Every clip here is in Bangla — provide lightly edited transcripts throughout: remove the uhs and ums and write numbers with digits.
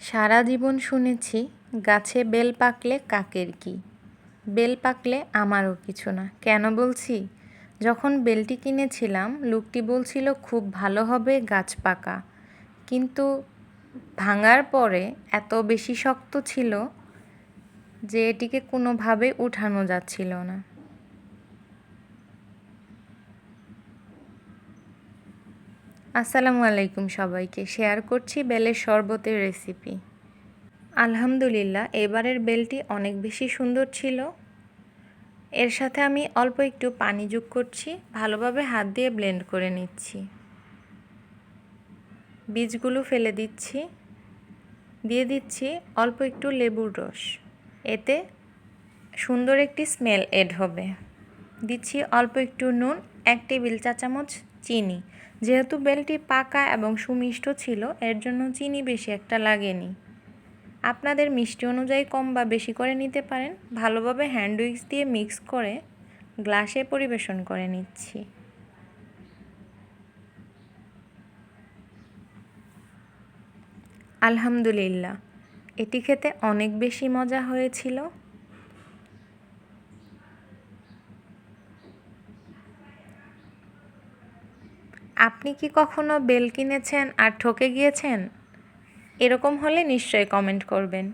সারা জীবন শুনেছি গাছে বেল পাকলে কাকের কি। বেল পাকলে আমারও কিছু না। কেন বলছি? যখন বেলটি কিনেছিলাম লোকটি বলছিল খুব ভালো হবে গাছ পাকা, কিন্তু ভাঙার পরে এত বেশি শক্ত ছিল যে এটিকে কোনোভাবে উঠানো যাচ্ছিল না। আসসালামু আলাইকুম সবাইকে। শেয়ার করছি বেলের শরবতের রেসিপি। আলহামদুলিল্লাহ, এবারের বেলটি অনেক বেশি সুন্দর ছিল। এর সাথে আমি অল্প একটু পানি যোগ করছি, ভালোভাবে হাত দিয়ে ব্লেন্ড করে নিচ্ছি। বীজগুলো ফেলে দিচ্ছি, দিয়ে দিচ্ছি অল্প একটু লেবুর রস। এতে সুন্দর একটি স্মেল এড হবে। দিচ্ছি অল্প একটু নুন, 1 টেবিল চা চামচ চিনি। যেহেতু বেলটি পাকা এবং সুমিষ্ট ছিল, এর জন্য চিনি বেশি একটা লাগেনি। আপনাদের মিষ্টি অনুযায়ী কম বা বেশি করে নিতে পারেন। ভালোভাবে হ্যান্ড উইক্স দিয়ে মিক্স করে গ্লাসে পরিবেশন করে নিচ্ছি। আলহামদুলিল্লাহ, এটি খেতে অনেক বেশি মজা হয়েছিল। আপনি কি কখনো বেল কিনেছেন আর ঠকে গিয়েছেন? এরকম হলে নিশ্চয়ই কমেন্ট করবেন।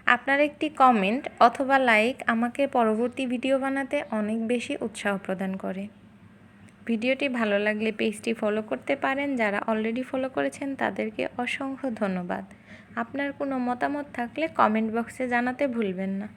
আপনার একটি কমেন্ট অথবা লাইক আমাকে পরবর্তী ভিডিও বানাতে অনেক বেশি উৎসাহ প্রদান করে। ভিডিওটি ভালো লাগলে পেজটি ফলো করতে পারেন। যারা অলরেডি ফলো করেছেন তাদেরকে অসংখ্য ধন্যবাদ। আপনার কোনো মতামত থাকলে কমেন্ট বক্সে জানাতে ভুলবেন না।